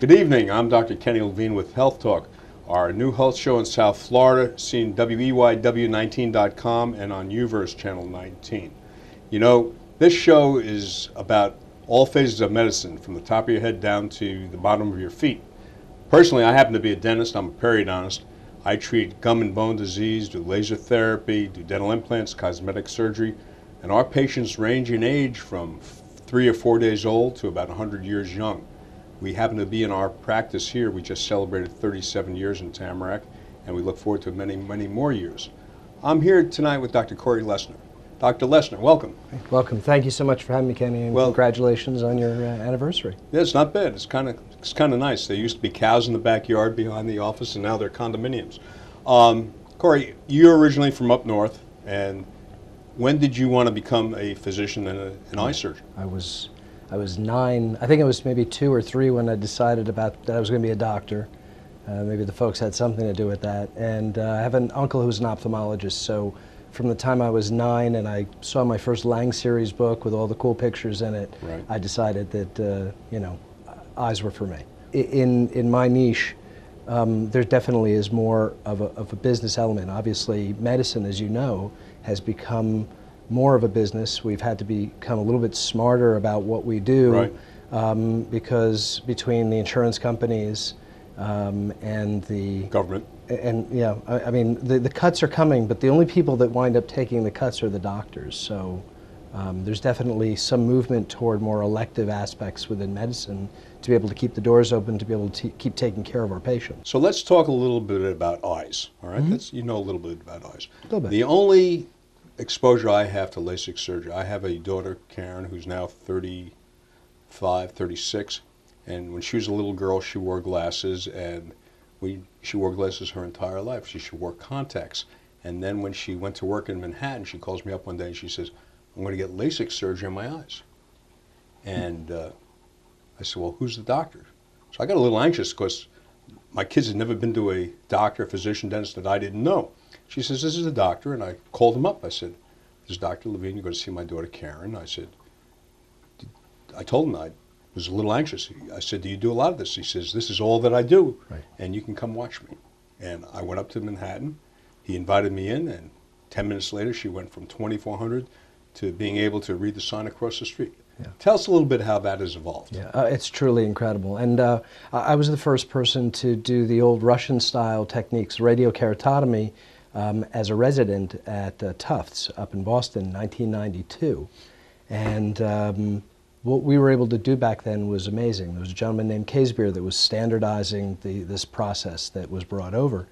Good evening. I'm Dr. Kenny Levine with Health Talk, our new health show in South Florida, seen WEYW19.com and on Uverse Channel 19. You know, this show is about all phases of medicine, from the top of your head down to the bottom of your feet. Personally, I happen to be a dentist. I'm a periodontist. I treat gum and bone disease, do laser therapy, do dental implants, cosmetic surgery, and our patients range in age from 3 or 4 days old to about 100 years young. We happen to be in our practice here. We just celebrated 37 years in Tamarack, and we look forward to many, many more years. I'm here tonight with Dr. Cory Lessner. Dr. Lessner, welcome. Welcome. Thank you so much for having me, Kenny, and congratulations on your anniversary. Yeah, it's not bad. It's kind of nice. There used to be cows in the backyard behind the office, and now they're condominiums. Cory, you're originally from up north, and when did you want to become a physician and an eye surgeon? I was 9, I think it was maybe 2 or 3 when I decided that I was going to be a doctor. Maybe the folks had something to do with that. And I have an uncle who's an ophthalmologist, so from the time I was 9 and I saw my first Lang series book with all the cool pictures in it, right, I decided that, eyes were for me. In my niche, there definitely is more of a business element. Obviously, medicine, as you know, has become more of a business. We've had to become a little bit smarter about what we do, right, because between the insurance companies and the government, and yeah, I mean the cuts are coming, but the only people that wind up taking the cuts are the doctors. So there's definitely some movement toward more elective aspects within medicine to be able to keep the doors open, to be able to keep taking care of our patients. So let's talk a little bit about eyes. All right, Mm-hmm. You know a little bit about eyes. A little bit. The only exposure I have to LASIK surgery, I have a daughter, Karen, who's now 35, 36, and when she was a little girl, she wore glasses, and she wore glasses her entire life. She wore contacts, and then when she went to work in Manhattan, she calls me up one day and she says, I'm going to get LASIK surgery on my eyes. And I said, well, who's the doctor? So I got a little anxious because my kids had never been to a doctor, physician, dentist that I didn't know. She says, this is a doctor, and I called him up. I said, this is Dr. Levine, you're going to see my daughter Karen. I told him I was a little anxious. I said, do you do a lot of this? He says, this is all that I do, right, and you can come watch me. And I went up to Manhattan. He invited me in, and 10 minutes later, she went from 2,400 to being able to read the sign across the street. Yeah. Tell us a little bit how that has evolved. Yeah, it's truly incredible. And I was the first person to do the old Russian-style techniques, radiokeratotomy, as a resident at Tufts up in Boston in 1992. And what we were able to do back then was amazing. There was a gentleman named Casebeer that was standardizing this process that was brought over.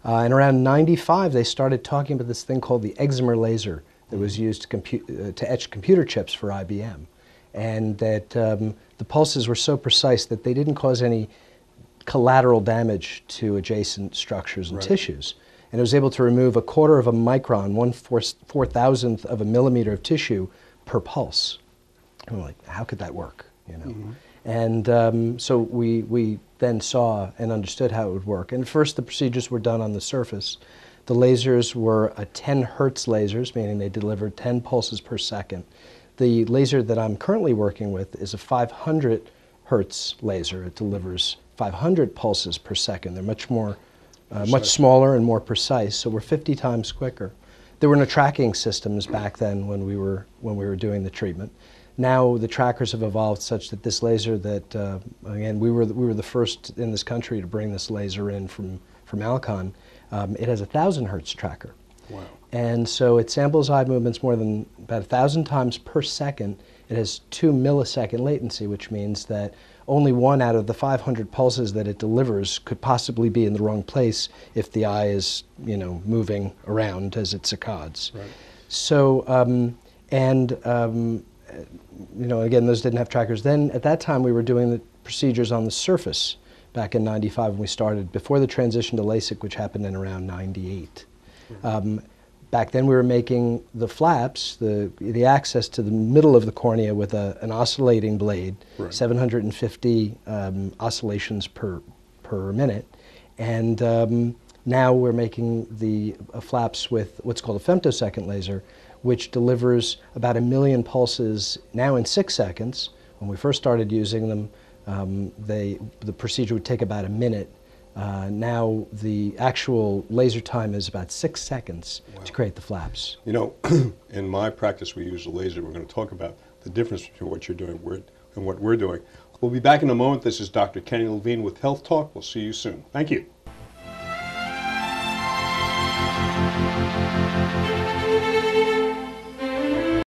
And around 95, they started talking about this thing called the excimer laser that was used to etch computer chips for IBM. And that the pulses were so precise that they didn't cause any collateral damage to adjacent structures and, right, tissues. And it was able to remove 1/4 of a micron, 1/4000th of a millimeter of tissue per pulse. And we're like, how could that work? You know? Mm-hmm. And so we then saw and understood how it would work. And first the procedures were done on the surface. The lasers were 10 hertz lasers, meaning they delivered 10 pulses per second. The laser that I'm currently working with is a 500 hertz laser. It delivers 500 pulses per second. They're much more, much smaller and more precise, so we're 50 times quicker. There were no tracking systems back then when we were doing the treatment. Now the trackers have evolved such that this laser that, again, we were the first in this country to bring this laser in from Alcon. It has a 1,000 hertz tracker. Wow. And so it samples eye movements more than about 1,000 times per second. It has 2 millisecond latency, which means that only 1 out of the 500 pulses that it delivers could possibly be in the wrong place if the eye is, moving around as it saccades. Right. So, again, those didn't have trackers. Then at that time we were doing the procedures on the surface back in 95 when we started, before the transition to LASIK, which happened in around 98. Back then we were making the flaps, the access to the middle of the cornea with an oscillating blade, right, 750 oscillations per minute. And now we're making the flaps with what's called a femtosecond laser, which delivers about 1 million pulses now in 6 seconds. When we first started using them, the procedure would take about a minute. Now the actual laser time is about 6 seconds to create the flaps. You know, in my practice we use a laser. We're going to talk about the difference between what you're doing and what we're doing. We'll be back in a moment. This is Dr. Kenny Levine with Health Talk. We'll see you soon. Thank you.